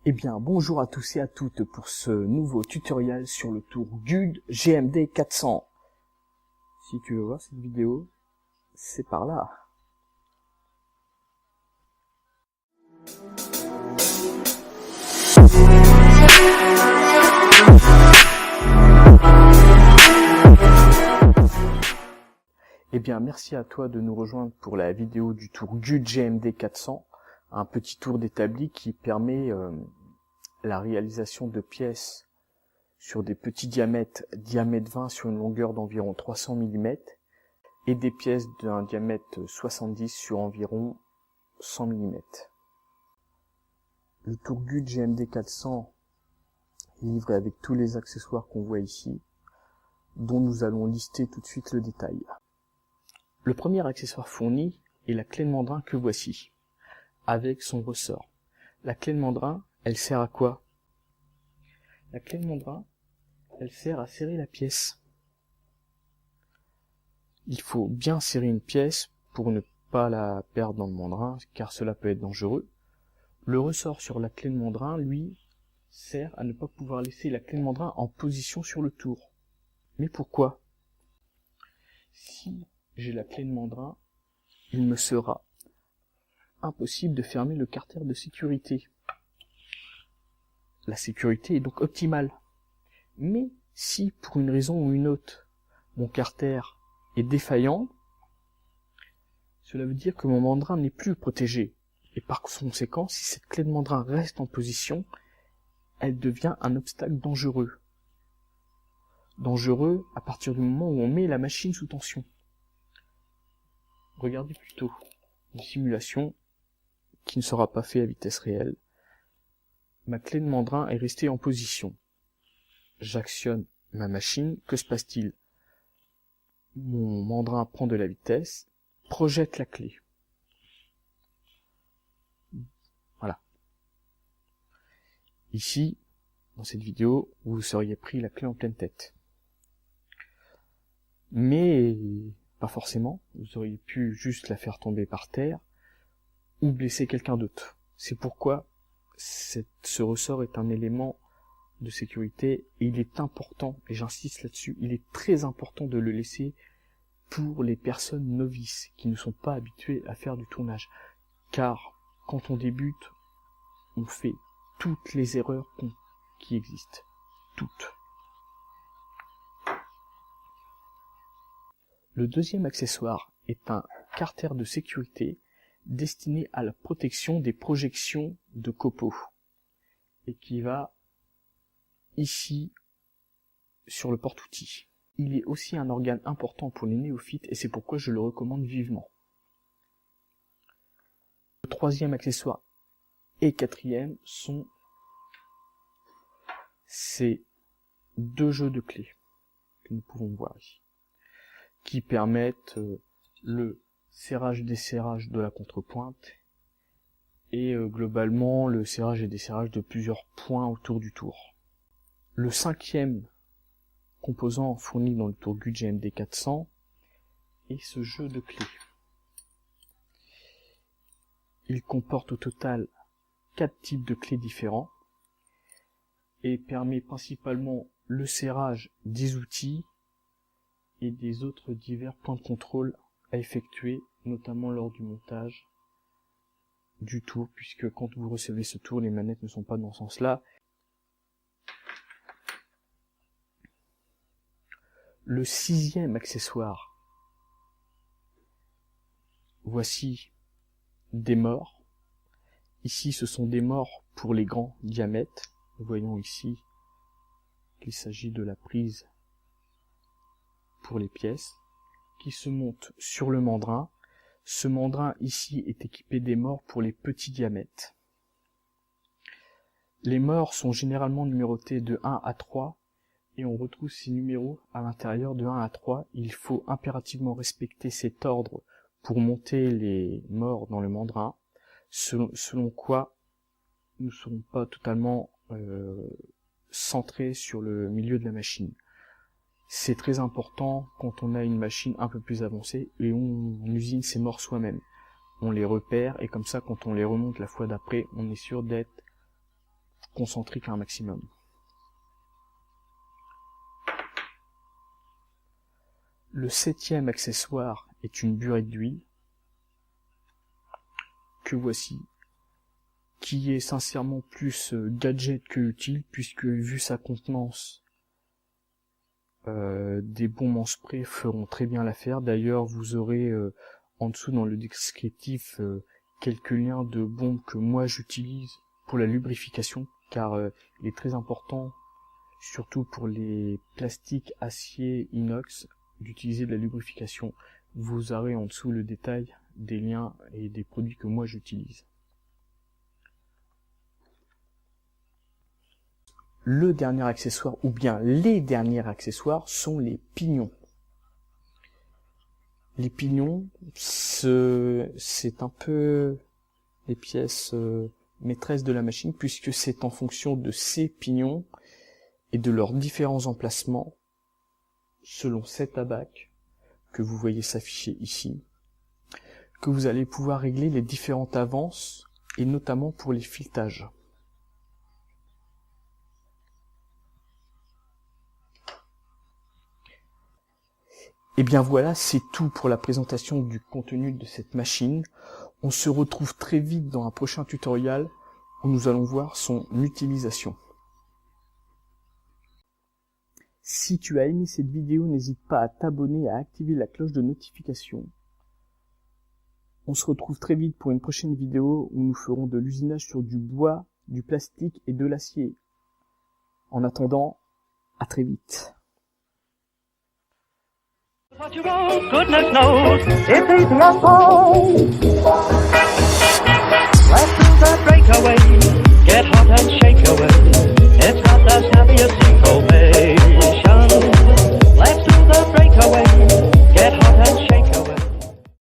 Eh bien, bonjour à tous et à toutes pour ce nouveau tutoriel sur le tour GUD GMD 400. Si tu veux voir cette vidéo, c'est par là. Eh bien, merci à toi de nous rejoindre pour la vidéo du tour GUD GMD 400, un petit tour d'établi qui permet la réalisation de pièces sur des petits diamètres 20 sur une longueur d'environ 300 mm et des pièces d'un diamètre 70 sur environ 100 mm. Le tour GUD GMD 400 est livré avec tous les accessoires qu'on voit ici, dont nous allons lister tout de suite le détail. Le premier accessoire fourni est la clé de mandrin que voici, avec son ressort. La clé de mandrin, elle sert à quoi? La clé de mandrin, elle sert à serrer la pièce. Il faut bien serrer une pièce pour ne pas la perdre dans le mandrin, car cela peut être dangereux. Le ressort sur la clé de mandrin, lui, sert à ne pas pouvoir laisser la clé de mandrin en position sur le tour. Mais pourquoi? Si j'ai la clé de mandrin, il me sera impossible de fermer le carter de sécurité. La sécurité est donc optimale. Mais si, pour une raison ou une autre, mon carter est défaillant, cela veut dire que mon mandrin n'est plus protégé. Et par conséquent, si cette clé de mandrin reste en position, elle devient un obstacle dangereux. Dangereux à partir du moment où on met la machine sous tension. Regardez plutôt une simulation qui ne sera pas faite à vitesse réelle. Ma clé de mandrin est restée en position. J'actionne ma machine, que se passe-t-il? Mon mandrin prend de la vitesse, projette la clé. Voilà. Ici, dans cette vidéo, vous seriez pris la clé en pleine tête. Mais pas forcément, vous auriez pu juste la faire tomber par terre ou blesser quelqu'un d'autre. C'est pourquoi ce ressort est un élément de sécurité et il est important, et j'insiste là-dessus, il est très important de le laisser pour les personnes novices qui ne sont pas habituées à faire du tournage. Car quand on débute, on fait toutes les erreurs qui existent. Toutes. Le deuxième accessoire est un carter de sécurité destiné à la protection des projections de copeaux et qui va ici sur le porte-outils. Il est aussi un organe important pour les néophytes et c'est pourquoi je le recommande vivement. Le troisième accessoire et quatrième sont ces deux jeux de clés que nous pouvons voir ici, qui permettent le serrage-desserrage de la contrepointe et globalement le serrage et desserrage de plusieurs points autour du tour. Le cinquième composant fourni dans le tour GUD GMD 400 est ce jeu de clés. Il comporte au total 4 types de clés différents et permet principalement le serrage des outils et des autres divers points de contrôle à effectuer, notamment lors du montage du tour, puisque quand vous recevez ce tour, les manettes ne sont pas dans ce sens-là. Le sixième accessoire, voici des morts. Ici, ce sont des morts pour les grands diamètres. Nous voyons ici qu'il s'agit de la prise pour les pièces qui se monte sur le mandrin. Ce mandrin ici est équipé des morts pour les petits diamètres. Les morts sont généralement numérotés de 1 à 3 et on retrouve ces numéros à l'intérieur de 1 à 3. Il faut impérativement respecter cet ordre pour monter les morts dans le mandrin, selon quoi nous ne serons pas totalement centrés sur le milieu de la machine. C'est très important quand on a une machine un peu plus avancée et on usine ses morts soi-même. On les repère et comme ça, quand on les remonte la fois d'après, on est sûr d'être concentrique un maximum. Le 7e accessoire est une burette d'huile que voici, qui est sincèrement plus gadget que utile, puisque vu sa contenance, des bombes en spray feront très bien l'affaire. D'ailleurs, vous aurez en dessous dans le descriptif quelques liens de bombes que moi j'utilise pour la lubrification, car il est très important, surtout pour les plastiques, acier, inox, d'utiliser de la lubrification. Vous aurez en dessous le détail des liens et des produits que moi j'utilise. Le dernier accessoire, ou bien les derniers accessoires, sont les pignons. Les pignons, c'est un peu les pièces maîtresses de la machine, puisque c'est en fonction de ces pignons et de leurs différents emplacements, selon cet abac que vous voyez s'afficher ici, que vous allez pouvoir régler les différentes avances, et notamment pour les filetages. Et bien voilà, c'est tout pour la présentation du contenu de cette machine. On se retrouve très vite dans un prochain tutoriel où nous allons voir son utilisation. Si tu as aimé cette vidéo, n'hésite pas à t'abonner et à activer la cloche de notification. On se retrouve très vite pour une prochaine vidéo où nous ferons de l'usinage sur du bois, du plastique et de l'acier. En attendant, à très vite. What you want, goodness knows, it's eating us all. Lessons that break